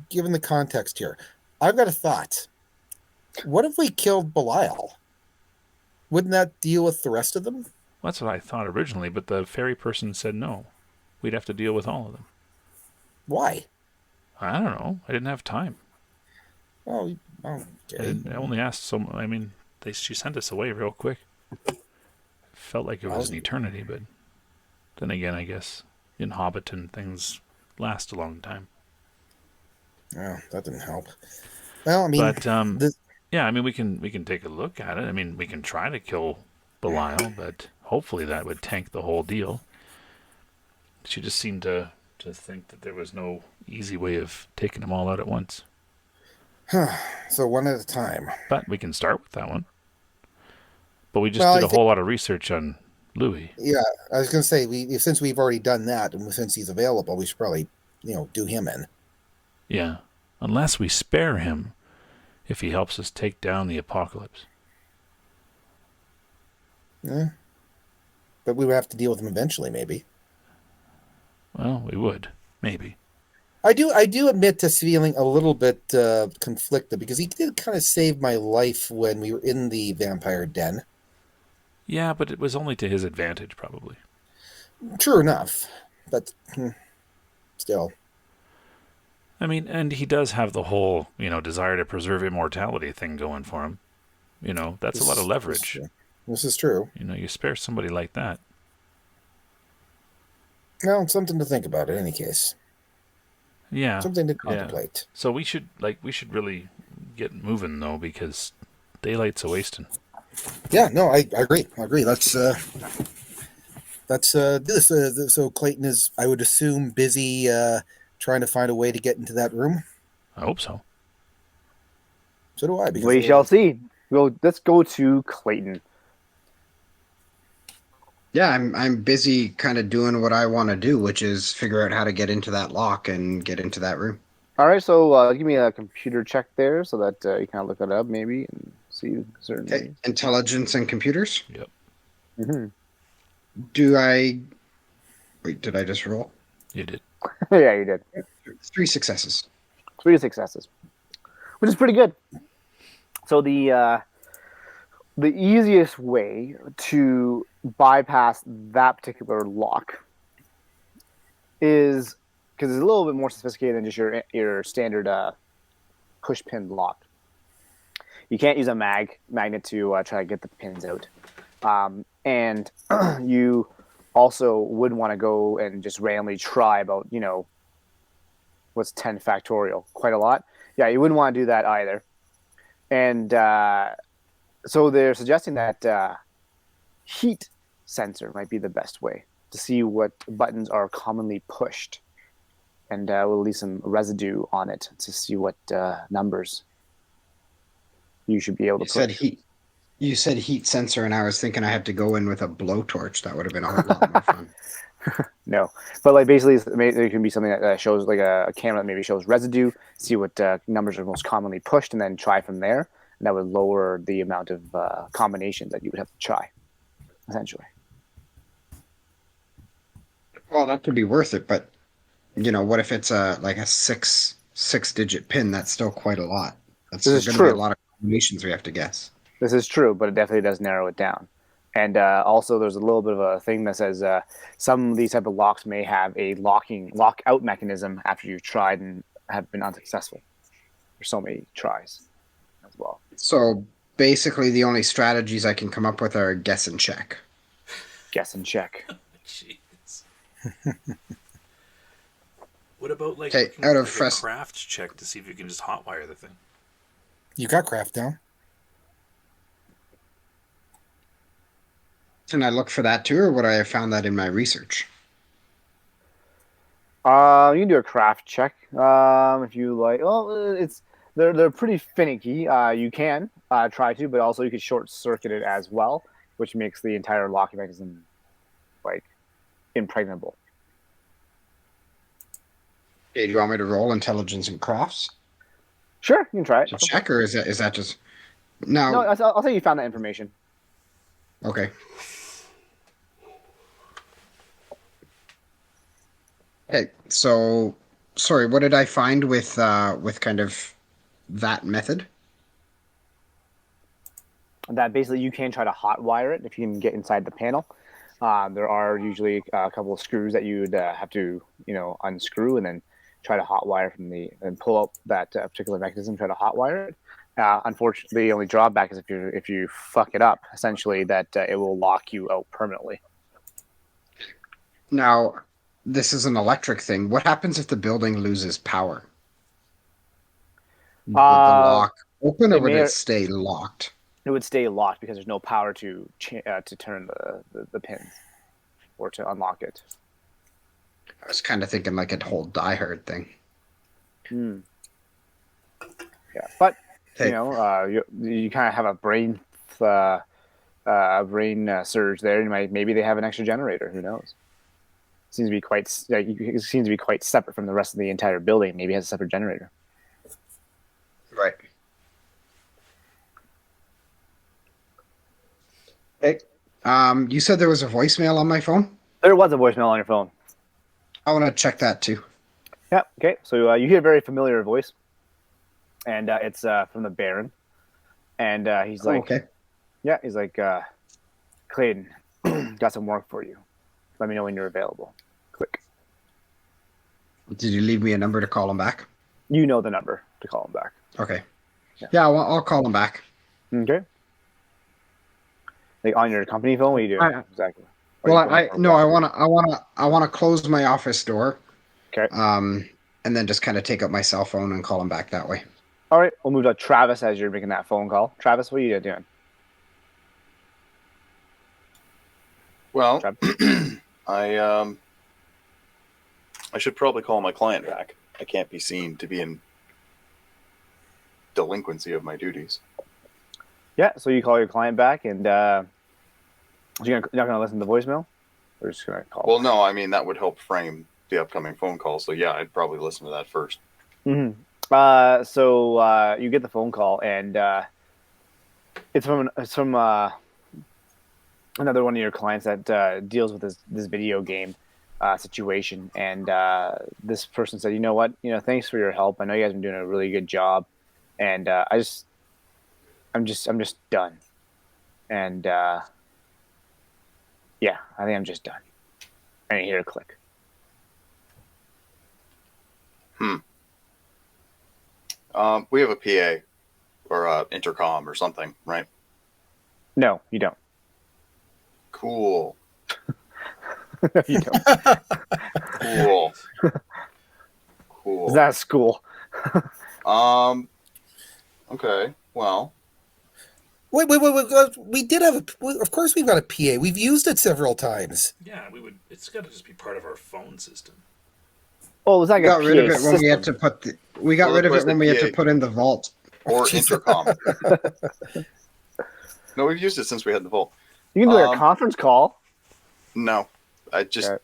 given the context here, I've got a thought. What if we killed Belial? Wouldn't that deal with the rest of them? That's what I thought originally, but the fairy person said no. We'd have to deal with all of them. Why? I don't know. I didn't have time. Oh, okay. I only asked she sent us away real quick. Felt like it was an eternity, but then again, I guess in Hobbiton things last a long time. Oh, that didn't help. Well, I mean, but we can take a look at it. I mean, we can try to kill Belial, but hopefully that would tank the whole deal. She just seemed to think that there was no easy way of taking them all out at once. So one at a time. But we can start with that one. But we just Well, did I a think, whole lot of research on Louis. yeah, I was going to say, since we've already done that, and since he's available, we should probably, do him in. Yeah. Unless we spare him if he helps us take down the apocalypse. Yeah. But we would have to deal with him eventually, maybe. Well, we would. Maybe. I do admit to feeling a little bit conflicted because he did kind of save my life when we were in the vampire den. Yeah, but it was only to his advantage, probably. True enough, but still. I mean, and he does have the whole, desire to preserve immortality thing going for him. That's a lot of leverage. This is true. You spare somebody like that. Well, something to think about in any case. Yeah. Something to contemplate. So we should really get moving though, because daylight's a wasting. Yeah, no, I agree. Let's do this. So Clayton is, I would assume, busy trying to find a way to get into that room. I hope so. So do I. Because We shall see. Let's go to Clayton. Yeah, I'm busy kind of doing what I want to do, which is figure out how to get into that lock and get into that room. All right, so give me a computer check there so that you kind of look it up maybe and see certain Okay, things. intelligence and computers. Yep. Mm-hmm. Wait, did I just roll? You did. Yeah, you did. 3 successes. 3 successes, which is pretty good. So the easiest way to bypass that particular lock is because it's a little bit more sophisticated than just your standard push pin lock. You can't use a magnet to try to get the pins out, and you also would want to go and just randomly try about what's 10 factorial, quite a lot. Yeah, you wouldn't want to do that either. And so they're suggesting that heat sensor might be the best way to see what buttons are commonly pushed, and we'll leave some residue on it to see what numbers you should be able to push. You said heat sensor, and I was thinking I had to go in with a blowtorch. That would have been a whole lot more fun. No, but basically there can be something that shows a camera that maybe shows residue, see what numbers are most commonly pushed, and then try from there. And that would lower the amount of combinations that you would have to try, essentially. Well, that could be worth it, but what if it's a six-digit pin? That's still quite a lot. That's going to be a lot of combinations we have to guess. This is true, but it definitely does narrow it down. And also, there's a little bit of a thing that says some of these type of locks may have a lock-out mechanism after you've tried and have been unsuccessful for so many tries as well. So basically, the only strategies I can come up with are guess and check. Guess and check. Jeez. What about a craft check to see if you can just hotwire the thing? You got craft down. Can I look for that too, or would I have found that in my research? You can do a craft check if you like. Well, they're pretty finicky. You can try to, but also you could short circuit it as well, which makes the entire locking mechanism impregnable. Okay, do you want me to roll intelligence and crafts? Sure, you can try it. To check, or is that just no? No, I'll say you found that information. Okay. Okay, so sorry, what did I find with kind of that method? That basically you can try to hotwire it if you can get inside the panel. There are usually a couple of screws that you'd have to unscrew and then try to hotwire and pull up that particular mechanism. Try to hotwire it. Unfortunately, the only drawback is if you fuck it up, essentially that it will lock you out permanently. Now, this is an electric thing. What happens if the building loses power? Would the lock open, or would it stay locked? It would stay locked because there's no power to turn the pins or to unlock it. I was kind of thinking like a whole Die Hard thing. Hmm. Yeah, but Hey, you kind of have a brain surge there. Maybe they have an extra generator. Who knows? Seems to be it seems to be quite separate from the rest of the entire building. Maybe it has a separate generator. right. Hey, you said there was a voicemail on my phone. There was a voicemail on your phone. I want to check that too. Yeah. Okay. So you hear a very familiar voice, and it's from the Baron, and he's like, okay. "Yeah." He's like, "Clayton, got some work for you. Let me know when you're available." Click. Did you leave me a number to call him back? You know the number to call him back. Okay. Yeah. Yeah, well, I'll call him back. Okay. Like on your company phone, what are you doing exactly? Well, I want to close my office door. Okay. And then just kind of take out my cell phone and call him back that way. All right. We'll move to Travis as you're making that phone call. Travis, what are you doing? Well, Travis? I should probably call my client back. I can't be seen to be in delinquency of my duties. Yeah. So you call your client back, and you're not gonna listen to the voicemail. We're just gonna call. Well, no, I mean that would help frame the upcoming phone call. So yeah, I'd probably listen to that first. Mm-hmm. So you get the phone call, and it's from another one of your clients that deals with this video game situation. And this person said, "You know what? Thanks for your help. I know you guys have been doing a really good job, and I'm just done." And yeah, I think I'm just done. And you hear a click. We have a PA or a intercom or something, right? No, you don't. Cool. You don't. Cool. Cool. Is that a school? Okay. Well, Wait. We did have of course, we've got a PA. We've used it several times. Yeah, we would. It's got to just be part of our phone system. Oh, it was like We got a rid of PA it when we had system. to put we got Well, rid it of was it when the we had to PA. put in the vault. or Jesus. intercom. No, we've used it since we had the vault. You can do a conference call. No, I just Okay.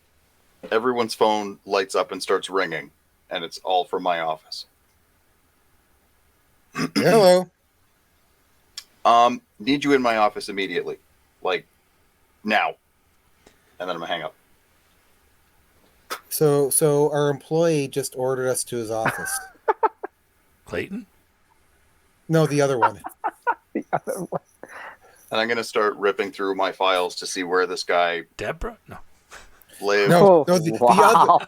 everyone's phone lights up and starts ringing, and it's all from my office. Hello. Need you in my office immediately, like now, and then I'm gonna hang up. So our employee just ordered us to his office. Clayton? No, the other one. And I'm gonna start ripping through my files to see where this guy Deborah? No. lived. No, Oh, the wow.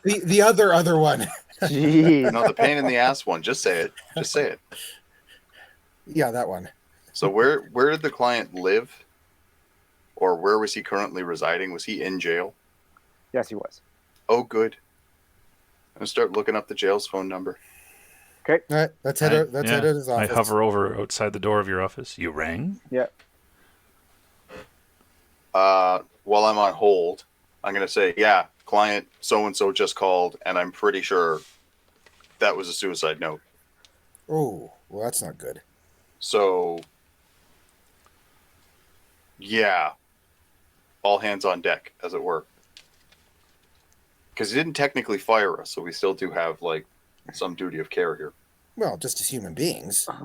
other one. Jeez. No, the pain in the ass one. Just say it. Just say it. Yeah, that one. So where did the client live, or where was he currently residing? Was he in jail? Yes, he was. Oh, good. I'm gonna start looking up the jail's phone number. Okay. All right, let's head out. Let's head out his I office. hover over outside the door of your office. You rang? Yeah. While I'm on hold, I'm gonna say, yeah, client so and so just called, and I'm pretty sure that was a suicide note. Oh, well, that's not good. So, yeah, all hands on deck, as it were. Because he didn't technically fire us, so we still do have like some duty of care here. Well, just as human beings. I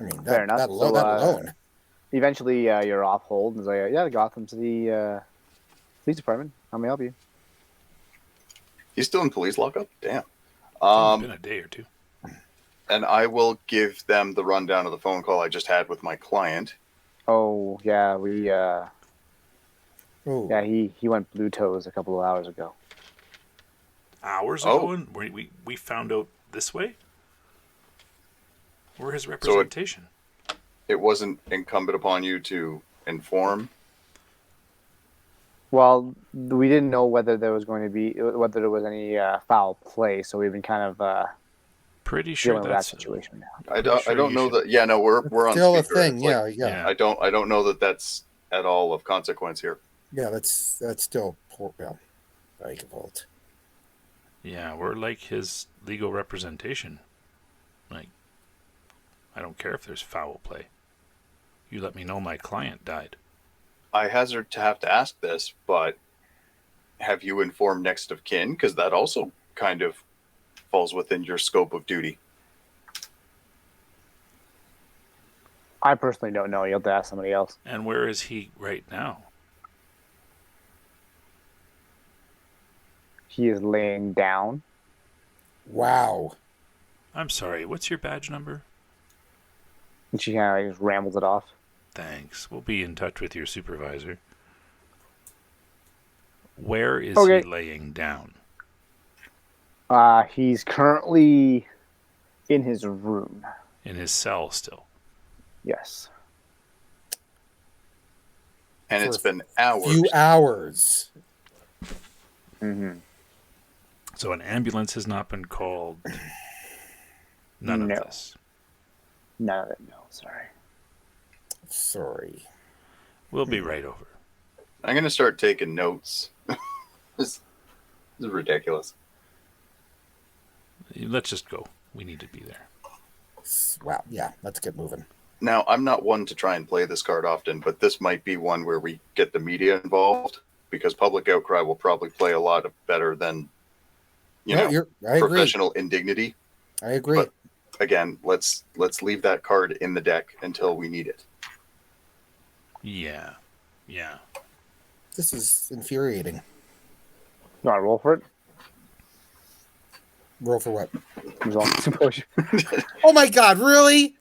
mean, Fair enough. that alone. Eventually, you're off hold, and it's like, yeah, Gotham to the police department. How may I help you? He's still in police lockup? Damn. It's been a day or two. And I will give them the rundown of the phone call I just had with my client. Oh, yeah, we Oh, yeah, he went blue toes a couple of hours ago. Hours Oh. ago, and we found out this way? We're his representation. It wasn't incumbent upon you to inform. Well, we didn't know whether there was any foul play, so we've been kind of Pretty sure dealing with that that's situation now. I don't sure you know should- that. Yeah, no, we're on still a speaker. thing. It's like, Yeah. I don't know that that's at all of consequence here. Yeah, that's still poor. Well, I can vote. Yeah, we're like his legal representation. Like, I don't care if there's foul play. You let me know my client died. I hazard to have to ask this, but have you informed next of kin? Because that also kind of falls within your scope of duty. I personally don't know. You'll have to ask somebody else. And where is he right now? He is laying down. Wow. I'm sorry, what's your badge number? And she kind of just rambles it off. Thanks. We'll be in touch with your supervisor. Where is Okay. he laying down? He's currently in his room. In his cell still. Yes. And For it's been hours. Few hours. Mm-hmm. So an ambulance has not been called. None No. of this. None of it. No, sorry. Sorry. We'll be right over. I'm going to start taking notes. This is ridiculous. Let's just go. We need to be there. Wow. Yeah, let's get moving. Now, I'm not one to try and play this card often, but this might be one where we get the media involved because public outcry will probably play a lot better than, I agree. professional indignity. I agree. But again, let's leave that card in the deck until we need it. Yeah. Yeah. This is infuriating. You want to roll for it? Roll for what? Resolve composure. Oh my God! Really?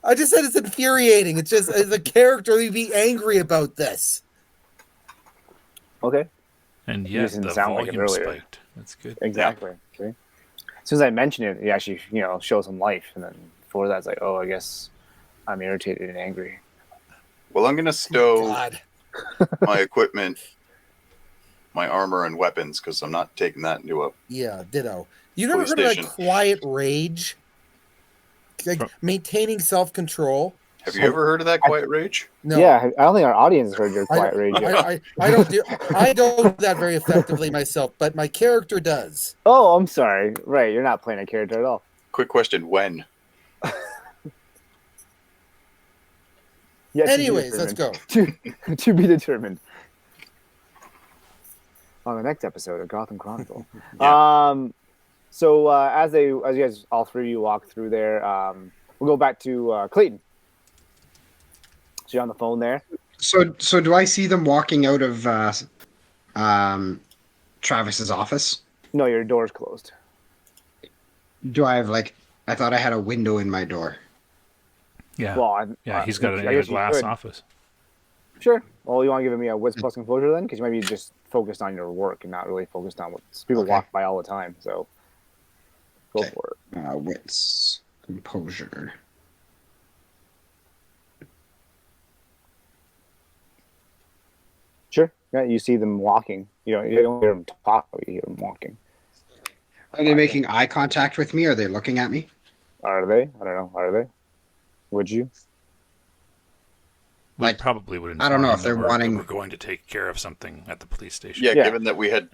I just said it's infuriating. It's just as a character, you'd be angry about this. Okay. And You yet just didn't the sound like it volume earlier. spiked. That's good. Exactly. See? As soon as I mention it, it actually, shows some life. And then before that, it's like, oh, I guess I'm irritated and angry. Well, I'm going to stow God. my equipment, my armor, and weapons because I'm not taking that into a. Yeah, ditto. You never Police heard of station. like quiet rage? Like maintaining self-control? Have you ever heard of that quiet rage? No. Yeah, I don't think our audience heard your quiet rage yet. I don't do that very effectively myself, but my character does. Oh, I'm sorry. Right, you're not playing a character at all. Quick question: when? Yet to be Anyways, let's go. determined. To be determined. On the next episode of Gotham Chronicle. Yeah. So as you guys, all three of you walk through there, we'll go back to Clayton. So you're on the phone there. So do I see them walking out of Travis's office? No, your door's closed. Do I have I thought I had a window in my door. Yeah. Well, He's got I a guess you glass could. office. Sure. Well, you want to give me a wits plus composure then? Because you might be just focused on your work and not really focused on what people Okay. walk by all the time. So go Okay. for it. Wits, composure. Sure. Yeah, you see them walking. You don't hear them talk, but you hear them walking. Are they making eye contact with me? Are they looking at me? Are they? I don't know. Are they? Would you? We probably would. I don't know inform if they're them that wanting- we're going to take care of something at the police station. Yeah, Yeah. given that we had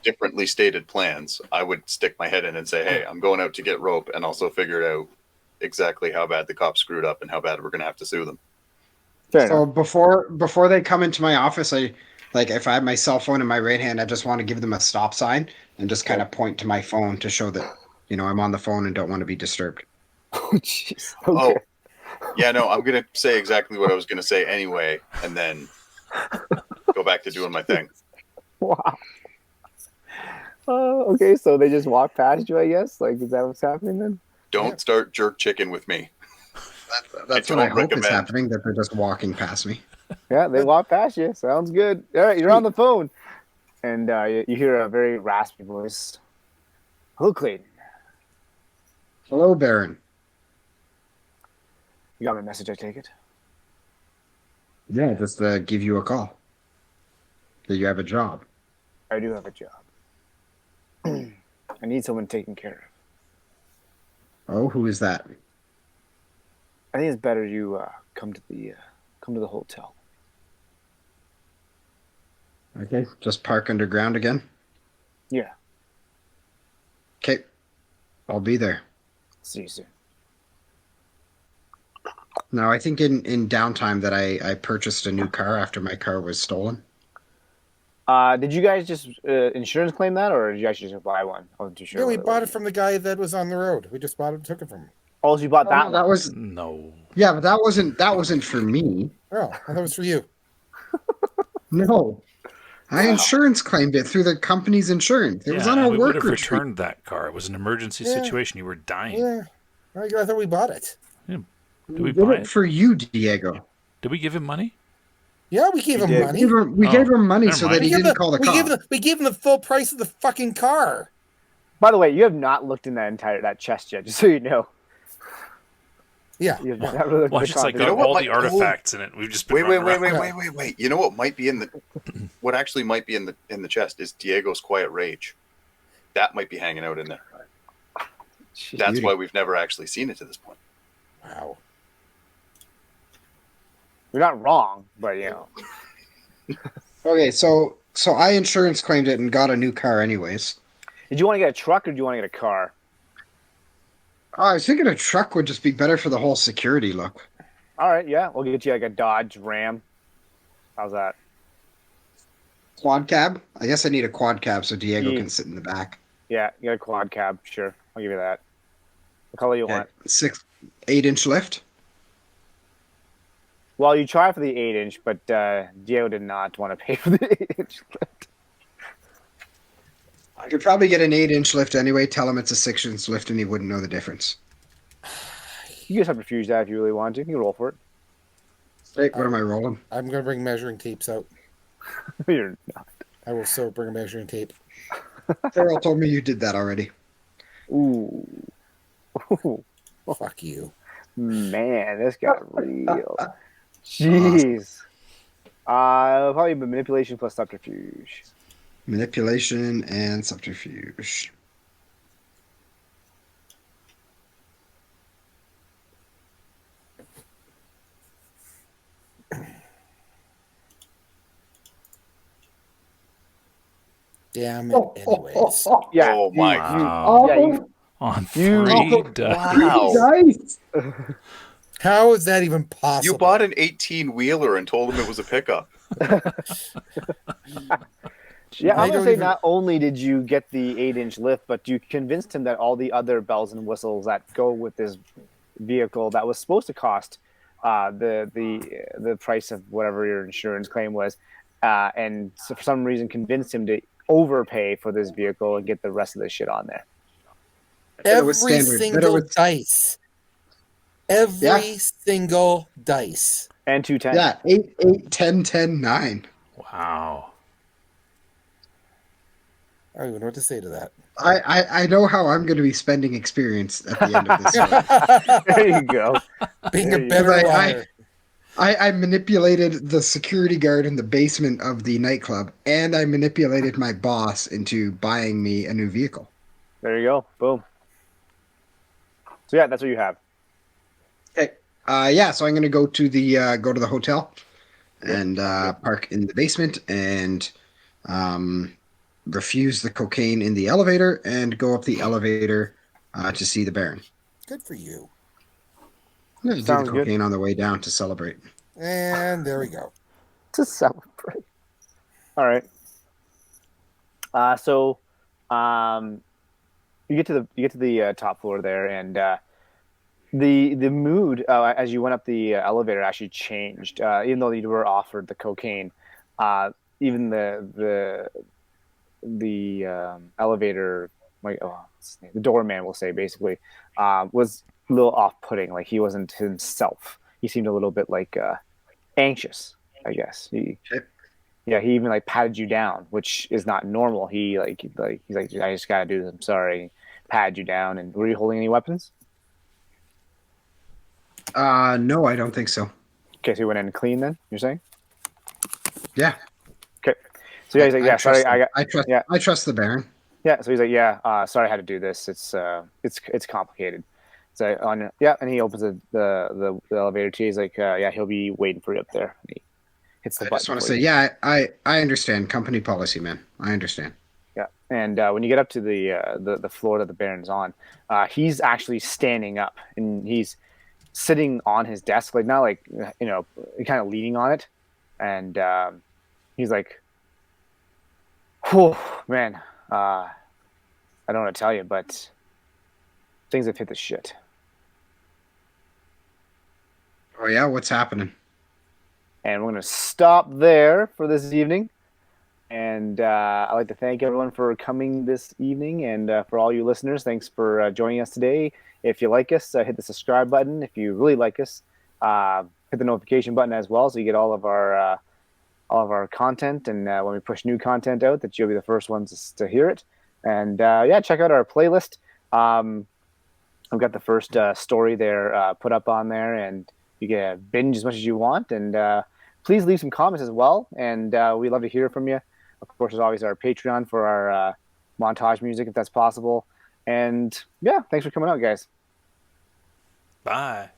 differently stated plans, I would stick my head in and say, "Hey, I'm going out to get rope," and also figure out exactly how bad the cops screwed up and how bad we're going to have to sue them. Fair So enough. before they come into my office, if I have my cell phone in my right hand, I just want to give them a stop sign and just kind of point to my phone to show that I'm on the phone and don't want to be disturbed. Oh, jeez. Okay. Yeah, no, I'm going to say exactly what I was going to say anyway, and then go back to doing my thing. Wow. Okay, so they just walk past you, I guess? Is that what's happening then? Don't start jerk chicken with me. That's I what I don't hope is recommend. happening, that they're just walking past me. Yeah, they walk past you. Sounds good. All right, you're on the phone. And you hear a very raspy voice. Hello, Clayton. Hello, Baron. You got my message, I take it? Yeah, just give you a call. That you have a job. I do have a job. I need someone taken care of. Oh, who is that? I think it's better you come to the hotel. Okay, just park underground again. Yeah. I'll be there. See you soon. Now, I think in downtime that I purchased a new car after my car was stolen. Did you guys just insurance claim that, or did you guys just buy one? I wasn't too sure. Yeah, we what bought was. it from the guy that was on the road. We just bought it, took it from him. Oh, so you bought Oh, that no, one? that was No. yeah, but that wasn't for me. Oh, I thought it was for you. No, I insurance claimed it through the company's insurance. It was on and our we would work have retreat. returned that car. It was an emergency Yeah. situation. You were dying. Yeah, I thought we bought it. Did We we did buy it it? for you, Diego. Did we give him money? Yeah, we gave him did. money. We Oh, gave him money never so mind. that he didn't call the cops. We gave him the full price of the fucking car. By the way, you have not looked in that chest yet, just so you know. Yeah. You have not really looked Well, at it's the just like contents. got what all might- the artifacts in it. We've just been Wait. running around. You know what might be in the what actually might be in the chest is Diego's quiet rage. That might be hanging out in there. Jeez. That's Beauty. why we've never actually seen it to this point. Wow. You're not wrong, but you know. Okay, so I insurance claimed it and got a new car anyways. Did you want to get a truck or do you want to get a car? I was thinking a truck would just be better for the whole security look. All right, yeah, we'll get you like a Dodge Ram. How's that? Quad cab? I guess I need a quad cab so Diego Yeah. can sit in the back. Yeah, you get a quad cab. Sure, I'll give you that. What color you want? 8-inch lift. Well, you try for the 8-inch, but Diego did not want to pay for the 8-inch. I could probably get an 8-inch lift anyway. Tell him it's a 6-inch lift and he wouldn't know the difference. You just have to refuse that if you really want to. You can roll for it. Hey, what am I rolling? I'm going to bring measuring tapes out. You're not. I will so bring a measuring tape. Farrell told me you did that already. Ooh. Ooh. Fuck you. Man, this got real. Jeez. Probably manipulation plus subterfuge. Manipulation and subterfuge. Damn it. Anyways. Yeah. Oh my Wow. Yeah, you, On You- three dice. Wow. Nice. How is that even possible? You bought an 18-wheeler and told him it was a pickup. yeah, I I'm don't gonna say even- not only did you get the 8-inch lift, but you convinced him that all the other bells and whistles that go with this vehicle that was supposed to cost the price of whatever your insurance claim was, and so for some reason convinced him to overpay for this vehicle and get the rest of the shit on there. Better Every with standard. Better single with- dice. Every Yeah. single dice. And 210. Yeah, 8, 8, 10, 10, 9. Wow. I don't even know what to say to that. I know how I'm going to be spending experience at the end of this one. There you go. Being There a you better go. liar. I manipulated the security guard in the basement of the nightclub, and I manipulated my boss into buying me a new vehicle. There you go. Boom. So yeah, that's what you have. Okay. So I'm going to go to the hotel and park in the basement and refuse the cocaine in the elevator and go up the elevator to see the Baron. Good for you. I'm going to do Sounds the good. cocaine on the way down to celebrate. And there we go. To celebrate. All right. You get to the top floor there, and the mood as you went up the elevator actually changed. Even though you were offered the cocaine, even the elevator, the doorman will say basically, was a little off-putting. Like he wasn't himself. He seemed a little bit like anxious, I guess. He even like patted you down, which is not normal. He's like, I just gotta do this. I'm sorry. Patted you down. And were you holding any weapons? No, I don't think so. Okay, so you went in clean then. You're saying? Yeah. Okay. So yeah, he's like, yeah, sorry, I trust the Baron. Yeah, so he's like, yeah, sorry, I had to do this. It's complicated. So and he opens the elevator to you. He's like, yeah, he'll be waiting for you up there. And he hits the I button. just want to for say, you. yeah, I understand company policy, man. I understand. Yeah, and when you get up to the floor that the Baron's on, he's actually standing up, and he's sitting on his desk, like not like kind of leaning on it, and he's like, "Whew, man, I don't want to tell you, but things have hit the shit." Oh yeah, what's happening? And we're going to stop there for this evening. And I'd like to thank everyone for coming this evening, and for all you listeners, thanks for joining us today. If you like us, hit the subscribe button. If you really like us, hit the notification button as well, so you get all of our content. And when we push new content out, that you'll be the first ones to hear it. And check out our playlist. I've got the first story there put up on there, and you can binge as much as you want. And please leave some comments as well, and we'd love to hear from you. Of course, there's always our Patreon for our montage music, if that's possible. And yeah, thanks for coming out, guys. Bye.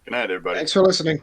Good night, everybody. Thanks for listening.